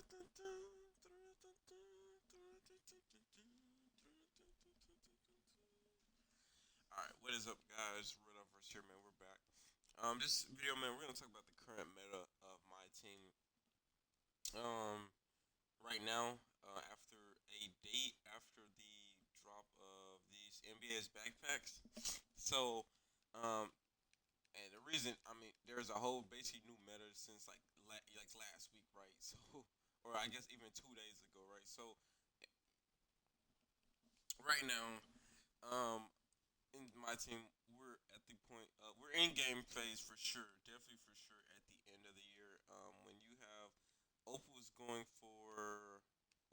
Alright, what is up, guys? Red up versus here, man. We're back. This video, man, we're gonna talk about the current meta of my team. Right now, after a date after the drop of these NBA's backpacks. So, um, and the reason, I mean, there's a whole basically new meta since like last week, right? So, or I guess even 2 days ago, right? So, right now, in my team, we're at the point, we're in game phase for sure, definitely for sure. At the end of the year, when you have Opal's going for,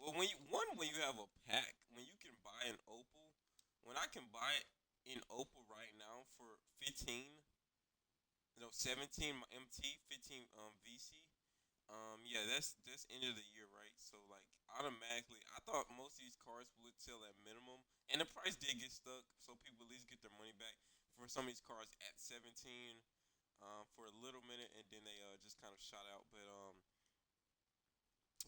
well, when you have a pack, when you can buy an Opal, when I can buy it in Opal right now for 15, 17 MT, 15 VC. Yeah, that's end of the year, right? So like automatically, I thought most of these cards would sell at minimum, and the price did get stuck, so people at least get their money back for some of these cards at 17 for a little minute, and then they just kind of shot out.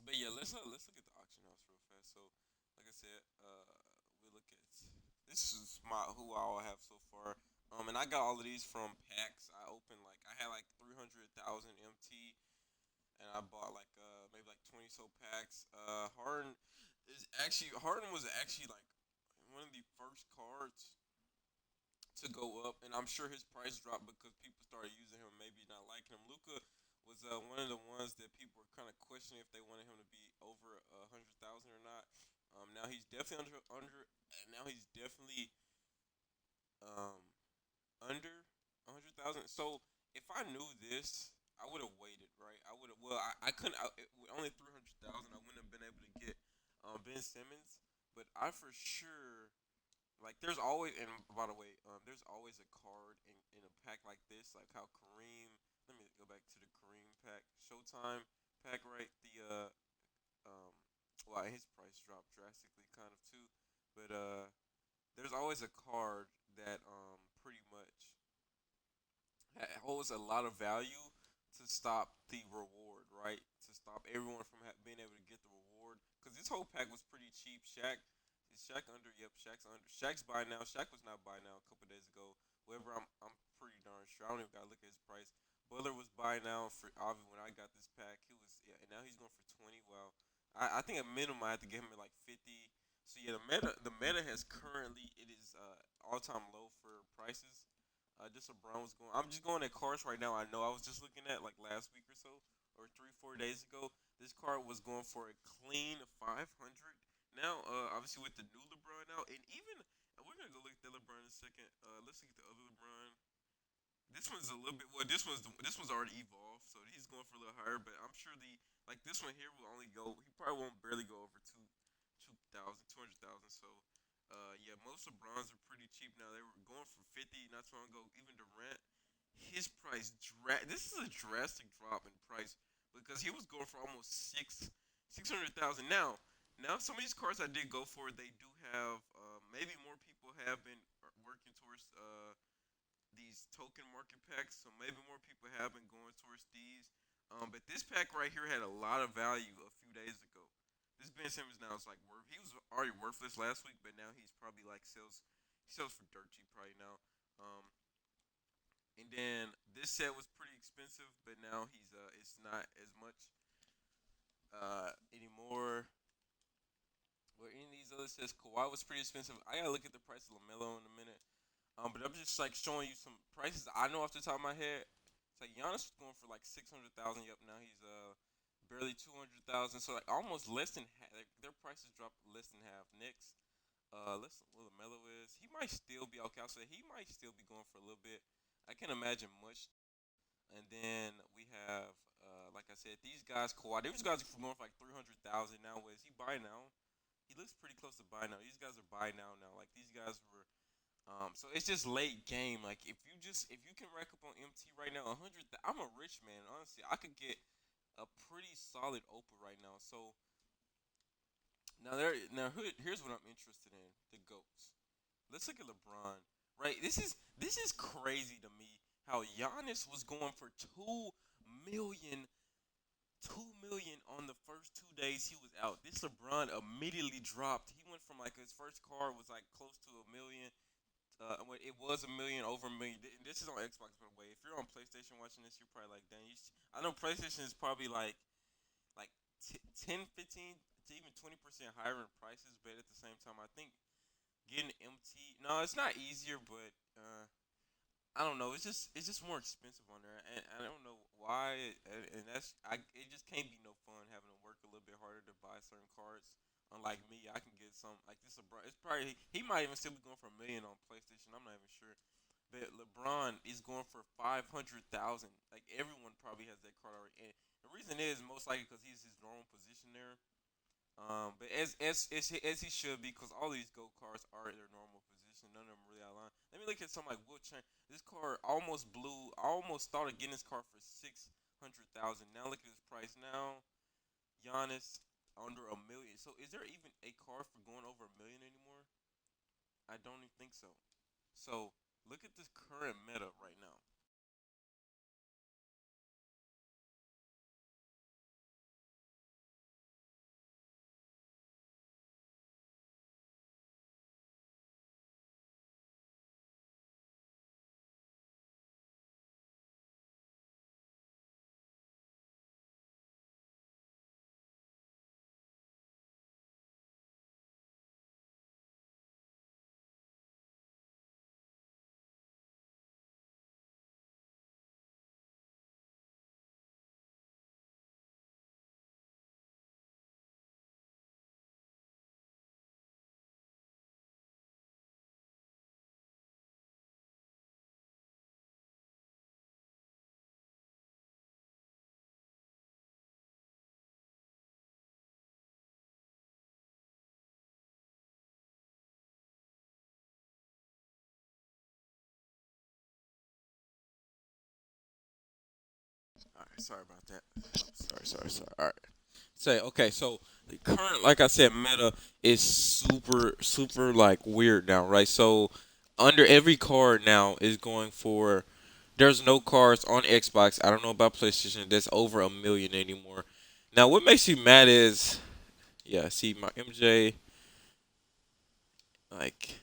But yeah, let's look at the auction house real fast. So like I said, we look at this is my who I all have so far. And I got all of these from packs. I opened like I had like 300,000 MT, and I bought like maybe like 20 so packs. Harden was actually like one of the first cards to go up, and I'm sure his price dropped because people started using him, maybe not liking him. Luca was one of the ones that people were kind of questioning if they wanted him to be over 100,000 or not. Now he's definitely Now he's definitely um, under 100,000. So if I knew this, I would have waited, right? I would have. Well, I couldn't. With only 300,000, I wouldn't have been able to get Ben Simmons. But I for sure like. There's always, and by the way, there's always a card in a pack like this, like how Kareem. Let me go back to the Kareem pack, Showtime pack, right? Well, his price dropped drastically, kind of too. But there's always a card that pretty much holds a lot of value to stop the reward, right? To stop everyone from being able to get the reward. Because this whole pack was pretty cheap. Is Shaq under? Yep, Shaq's under. Shaq's buy now. Shaq was not buy now a couple days ago. However, I'm pretty darn sure. I don't even gotta look at his price. Butler was buy now for Avi when I got this pack. He was yeah, and now he's going for 20. Well, I think at minimum I have to get him at like 50. So yeah, the meta has currently it is all time low for prices. Just LeBron was going. I'm just going at cards right now. I know I was just looking at like last week or so, or 3 4 days ago. This card was going for a clean 500. Now, obviously with the new LeBron now, and even we're gonna go look at the LeBron in a second. Let's look at the other LeBron. This one's a little bit. Well, this one's already evolved, so he's going for a little higher. But I'm sure the like this one here will only go. He probably won't barely go over 2,000, 200,000. So, yeah, most LeBrons are pretty cheap now. They were going for 50 not so long ago. Even Durant, his price this is a drastic drop in price because he was going for almost 600,000 now some of these cars I did go for they do have maybe more people have been working towards these token market packs, so maybe more people have been going towards these. But this pack right here had a lot of value a few days ago. This Ben Simmons now is like worth. He was already worthless last week, but now he's probably like he sells for dirt cheap probably now. Um, and then this set was pretty expensive, but now it's not as much anymore. Where any of these other sets, Kawhi was pretty expensive. I gotta look at the price of Lamelo in a minute. But I'm just like showing you some prices I know off the top of my head. It's like Giannis was going for like 600,000. Yep, now he's barely 200,000. So like almost less than half. Like, their prices dropped less than half. Knicks, let's what Lamelo is. He might still be okay. I'll say he might still be going for a little bit. I can't imagine much. And then we have, like I said, these guys. Kawhi. These guys are going for like 300,000 now. Is he buy now? He looks pretty close to buy now. These guys are buy now. Like these guys were so it's just late game. Like if you can rack up on MT right now, 100. I'm a rich man. Honestly, I could get a pretty solid Opa right now. So here's what I'm interested in: the goats. Let's look at LeBron. Right, this is crazy to me. How Giannis was going for 2 million 2 million on the first 2 days he was out. This LeBron immediately dropped. He went from like his first car was like close to a million. When it was a million, over a million. This is on Xbox, by the way. If you're on PlayStation watching this, you're probably like, "Dang, I know PlayStation is probably like 10, 15, to even 20% higher in prices, but at the same time, I think getting MT. No, it's not easier, but I don't know. It's just more expensive on there, and I don't know why. And that's I. It just can't be no fun having to work a little bit harder to buy certain cards. Unlike me, I can get some like this. LeBron, it's probably he might even still be going for a million on PlayStation. I'm not even sure. But LeBron is going for 500,000. Like everyone probably has that card already. And the reason is most likely because he's his normal position there. But as he should be, because all these go cards are in their normal position. None of them really outline. Let me look at something like Will Chamberlain. This card almost blew. I almost thought of getting this card for 600,000. Now look at his price now. Giannis under a million. So is there even a card for going over a million anymore? I don't even think so. So look at this current meta right now. All right, sorry about that. Sorry. All right. Say okay. So the current, like I said, meta is super like weird now, right? So under every card now is going for. There's no cards on Xbox. I don't know about PlayStation. That's over a million anymore. Now, what makes you mad is, yeah. See, my MJ, like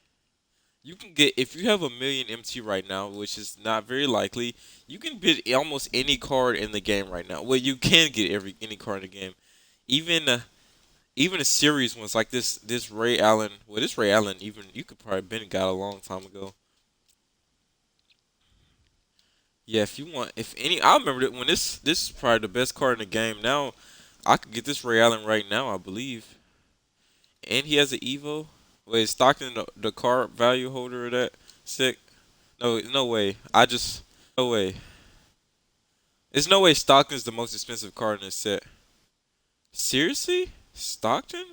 you can get if you have a million MT right now, which is not very likely. You can bid almost any card in the game right now. Well, you can get any card in the game. Even even the series ones like this Ray Allen. Well, this Ray Allen even you could probably been got a long time ago. Yeah, if you want, if any, I remember that when this is probably the best card in the game. Now I could get this Ray Allen right now, I believe, and he has an Evo. Wait, is Stockton the card value holder of that? Sick. No, no way. No way. There's no way Stockton's the most expensive card in this set. Seriously, Stockton?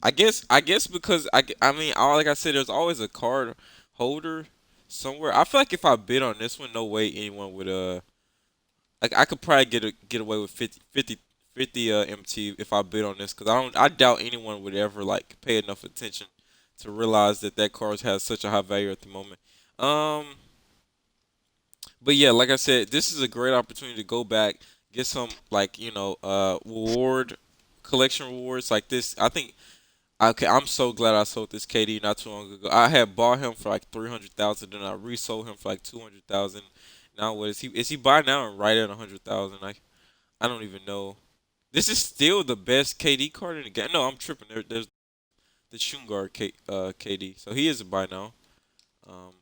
I guess because I mean, like I said, there's always a card holder somewhere. I feel like if I bid on this one, no way anyone would like I could probably get away with 50 MT if I bid on this because I doubt anyone would ever like pay enough attention to realize that that card has such a high value at the moment. Um, but yeah, like I said, this is a great opportunity to go back, get some like reward collection rewards like this. I think okay, I'm so glad I sold this KD not too long ago. I had bought him for like 300,000, then I resold him for like 200,000. Now what is he? Is he buy now and right at 100,000? I don't even know. This is still the best KD card in the game. No, I'm tripping. There's the Shungard KD, so he is a buy now. Um,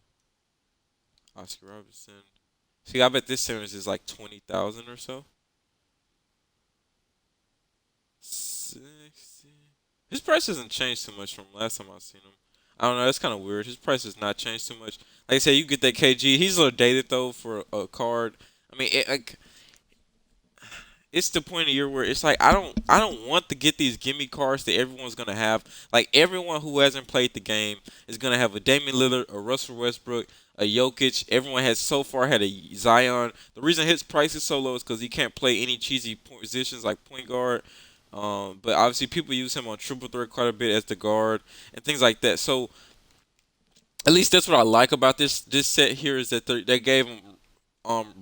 Oscar Robertson. See, I bet this series is like 20,000 or so. 60. His price hasn't changed too much from last time I seen him. I don't know. That's kind of weird. His price has not changed too much. Like I said, you get that KG. He's a little dated though for a card. I mean, it's the point of the year where it's like I don't want to get these gimme cards that everyone's gonna have. Like everyone who hasn't played the game is gonna have a Damian Lillard, a Russell Westbrook, a Jokic. Everyone has so far had a Zion. The reason his price is so low is because he can't play any cheesy positions like point guard. But obviously people use him on triple threat quite a bit as the guard and things like that. So at least that's what I like about this set here is that they gave him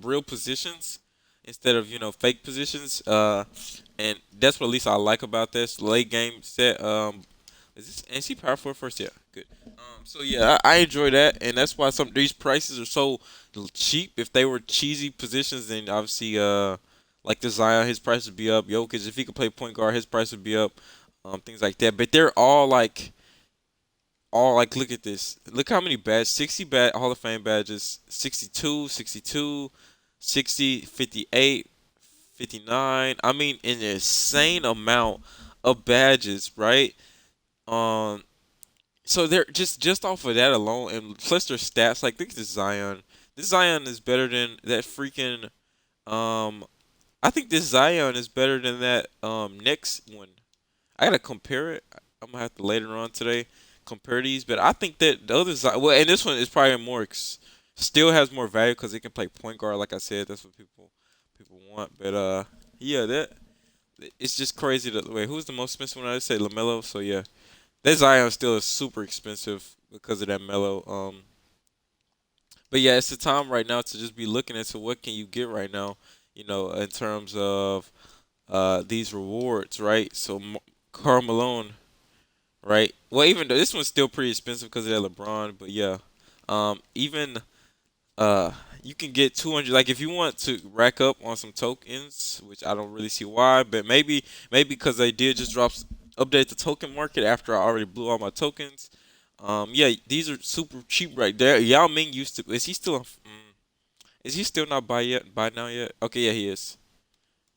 real positions. instead of fake positions. And that's what at least I like about this late game set. Is this NC Power Forward first? Yeah, good. So yeah, I enjoy that, and that's why some of these prices are so cheap. If they were cheesy positions, then obviously like the Zion, his price would be up. Jokic, if he could play point guard, his price would be up. Things like that. But they're all like look at this. Look how many badges. 60 Hall of Fame badges. 62, 62, 60, 58, 59. I mean, an insane amount of badges, right? Um, so they're just off of that alone, and plus their stats. Like, look at this Zion. This Zion is better than that freaking. Um, I think this Zion is better than that next one. I gotta compare it. I'm gonna have to later on today compare these, but I think that the other Zion. Well, and this one is probably still has more value because it can play point guard. Like I said, that's what people want. But yeah, that it's just crazy. That wait, who's the most expensive one? I say Lamelo. So yeah, that Zion still is super expensive because of that Melo. But yeah, it's the time right now to just be looking into what can you get right now. In terms of these rewards, right? So Karl Malone, right? Well, even though this one's still pretty expensive because of that LeBron, but yeah, even uh, you can get 200. Like if you want to rack up on some tokens, which I don't really see why, but maybe because they did just update the token market after I already blew all my tokens. Yeah, these are super cheap right there. Yao Ming used to. Is he still? Is he still not buy now yet? Okay, yeah, he is.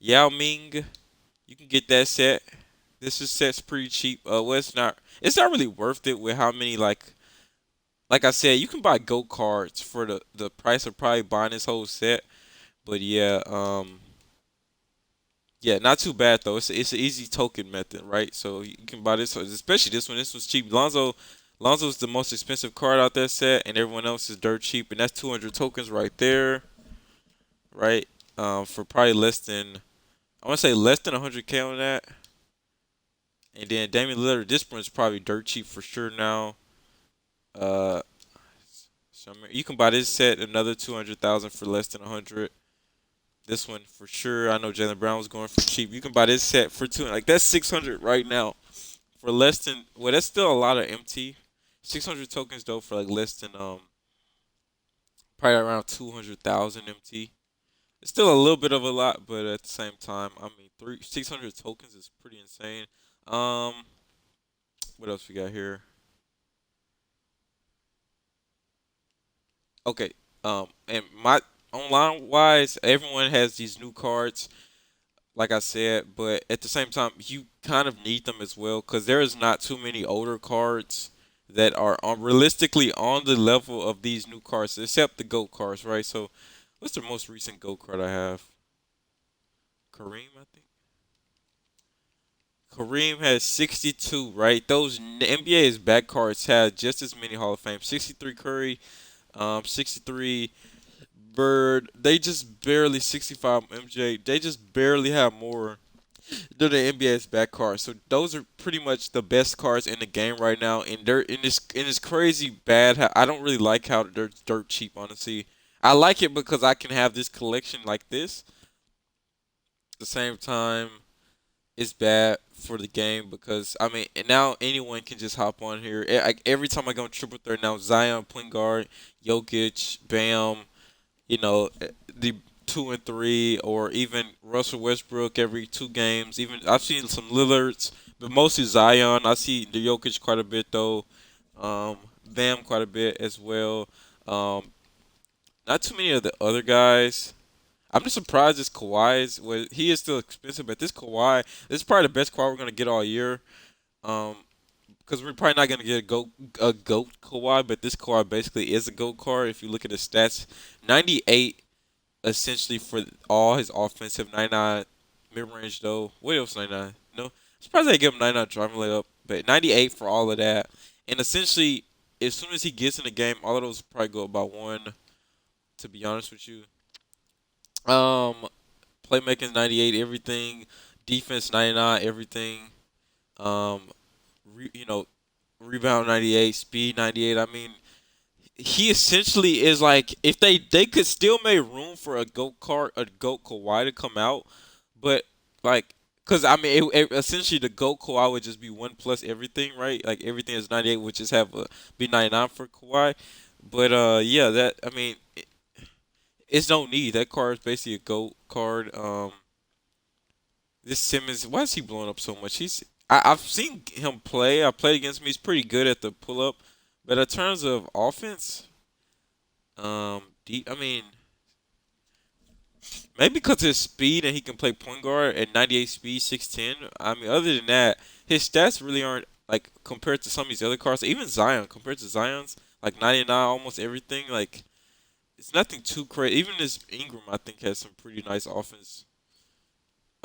Yao Ming, you can get that set. Set's pretty cheap. Well, it's not really worth it with how many like I said, you can buy go cards for the price of probably buying this whole set. But yeah, yeah, not too bad though. It's an easy token method, right? So you can buy this, especially this one. This was cheap. Lonzo's the most expensive card out that set, and everyone else is dirt cheap, and that's 200 tokens right there, right? For probably less than I want to say less than 100K on that. And then Damian Lillard, this one's probably dirt cheap for sure now. Uh, so you can buy this set another 200,000 for less than 100. This one for sure. I know Jalen Brown was going for cheap. You can buy this set for two. Like that's 600 right now for less than. Well, that's still a lot of MT. 600 tokens though for like less than probably around 200,000 MT. It's still a little bit of a lot, but at the same time, I mean, 600 tokens is pretty insane. Um, what else we got here? Okay. And my online wise, everyone has these new cards, like I said, but at the same time, you kind of need them as well because there is not too many older cards that are realistically on the level of these new cards, except the GOAT cards, right? So, what's the most recent GOAT card I have? Kareem, I think. Kareem has 62, right? Those NBA's back cards have just as many Hall of Fame. 63 Curry, 63 Bird. They just barely 65 MJ. They just barely have more. They're the NBA's back cards. So those are pretty much the best cards in the game right now. And they're in this crazy bad. I don't really like how they're dirt cheap, honestly. I like it because I can have this collection like this. At the same time, it's bad for the game because I mean, and now anyone can just hop on here. Every time I go on triple threat now, Zion, point guard, Jokic, Bam, the 2 and 3, or even Russell Westbrook every 2 games. Even I've seen some Lillards, but mostly Zion. I see the Jokic quite a bit though. Bam quite a bit as well. Um, not too many of the other guys. I'm just surprised this Kawhi is. Well, he is still expensive, but this is probably the best Kawhi we're gonna get all year. Um, because we're probably not gonna get a goat Kawhi, but this Kawhi basically is a goat card. If you look at his stats, 98 essentially for all his offensive, 99 mid range though. What else 99? No, I'm surprised they give him 99 driving layup, but 98 for all of that. And essentially, as soon as he gets in the game, all of those probably go about one. To be honest with you, um, playmaking 98, everything. Defense 99, everything. Um, re, you know, rebound 98, speed 98. I mean, he essentially is like if they could still make room for a goat Kawhi to come out, but like because I mean essentially the goat Kawhi would just be one plus everything, right? Like everything is 98 would just have be 99 for Kawhi, but yeah, that I mean it's no need. That card is basically a goat card. This Simmons, why is he blowing up so much? I've seen him play. I played against him. He's pretty good at the pull up, but in terms of offense, I mean, maybe because of his speed and he can play point guard at 98 speed, 6'10". I mean, other than that, his stats really aren't like compared to some of these other cards. Even Zion, compared to Zion's, like 99, almost everything. Like it's nothing too crazy. Even this Ingram, I think, has some pretty nice offense.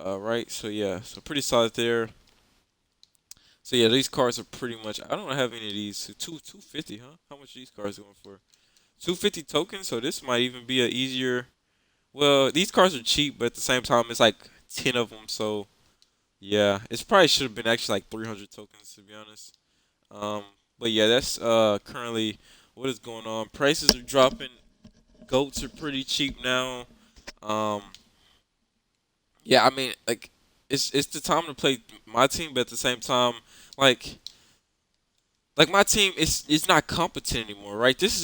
Right. So yeah, so pretty solid there. So yeah, these cards are pretty much. I don't have any of these. So 250, huh? How much are these cards going for? 250 tokens. So this might even be a easier. Well, these cards are cheap, but at the same time, it's like 10 of them. So yeah, it's probably should have been actually like 300 tokens to be honest. Um, but yeah, that's currently what is going on. Prices are dropping. Goats are pretty cheap now. Um, yeah, I mean like it's the time to play my team, but at the same time, like my team is not competent anymore, right? This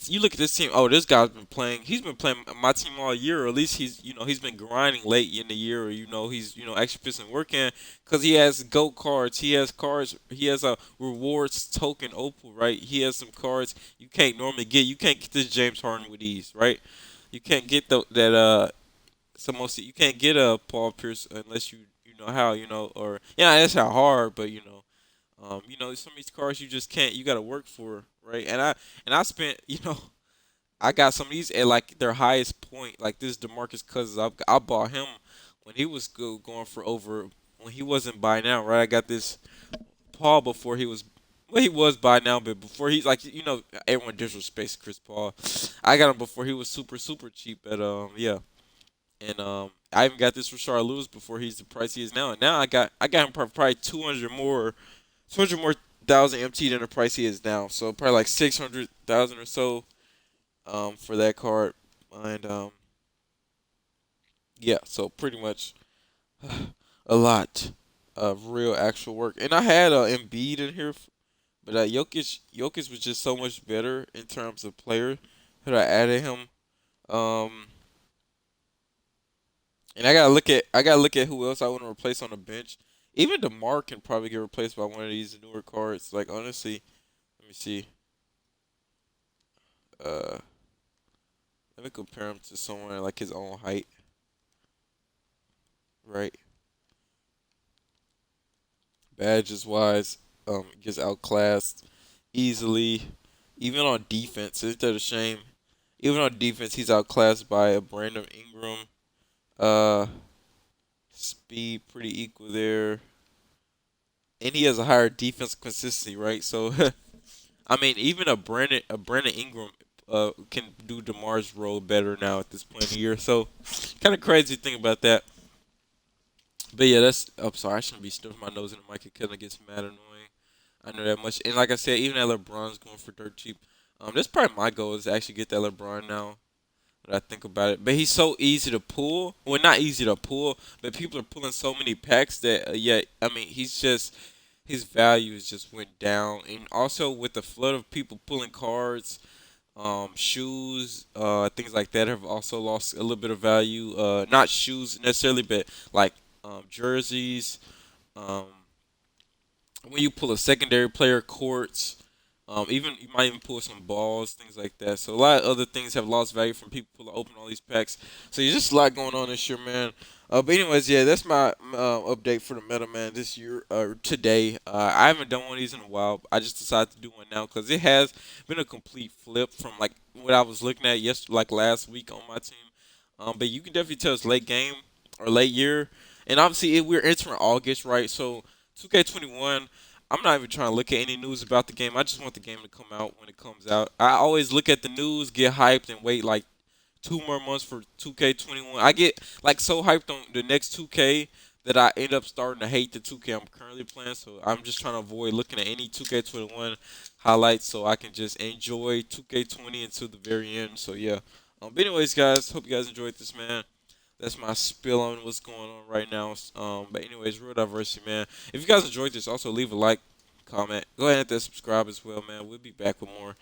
you look at this team. Oh, this guy's been playing. He's been playing my team all year, or at least he's been grinding late in the year, or he's actually putting some work in because he has goat cards. He has cards. He has a rewards token opal, right? He has some cards you can't normally get. You can't get this James Harden with ease, right? You can't get that you can't get a Paul Pierce unless you know how or yeah, that's how hard, but some of these cars you just can't. You got to work for, right? And I spent, I got some of these at like their highest point. Like this DeMarcus Cousins, I bought him when he was going for over when he wasn't by now, right? I got this Paul before he was. Well, he was by now, but before he's like, everyone disrespects Chris Paul. I got him before he was super, super cheap at yeah. And I even got this for Rashard Lewis before he's the price he is now. And now I got him for probably 200 more thousand MT than the price he is now. So probably like 600,000 or so for that card. And yeah, so pretty much a lot of real actual work. And I had Embiid in here, but Jokic was just so much better in terms of player that I added him. Um, and I gotta look at who else I want to replace on the bench. Even DeMar can probably get replaced by one of these newer cards. Like honestly, let me see. Uh, Let me compare him to someone like his own height, right? Badges wise, gets outclassed easily. Even on defense, isn't that a shame? Even on defense, he's outclassed by a Brandon Ingram. Uh, Speed pretty equal there, and he has a higher defense consistency, right? So, I mean, even a Brandon Ingram can do Demar's role better now at this point in the year. So, kind of crazy thing about that. But yeah, that's. I'm sorry, I shouldn't be stuffing my nose in the mic. It kind of gets mad annoying. I know that much. And like I said, even that LeBron's going for dirt cheap. That's probably my goal is to actually get that LeBron now. When I think about it, but he's so easy to pull. Well, not easy to pull, but people are pulling so many packs that yeah. I mean, his value has just went down, and also with the flood of people pulling cards, shoes, things like that have also lost a little bit of value. Not shoes necessarily, but like jerseys. Um, when you pull a secondary player, courts, even you might even pull some balls, things like that. So a lot of other things have lost value from people open all these packs. So there's just a lot going on this year, man. But anyways, yeah, that's my update for the Meta Man this year today. I haven't done one of these in a while. I just decided to do one now because it has been a complete flip from like what I was looking at like last week on my team. But you can definitely tell it's late game or late year, and obviously we're entering August, right? So 2K21. I'm not even trying to look at any news about the game. I just want the game to come out when it comes out. I always look at the news, get hyped, and wait like 2 more months for 2K21. I get like so hyped on the next 2K that I end up starting to hate the 2K I'm currently playing. So I'm just trying to avoid looking at any 2K21 highlights so I can just enjoy 2K20 until the very end. So yeah. But anyways, guys, hope you guys enjoyed this, man. That's my spill on what's going on right now. But anyways, real diversity, man. If you guys enjoyed this, also leave a like, comment. Go ahead and hit that subscribe as well, man. We'll be back with more.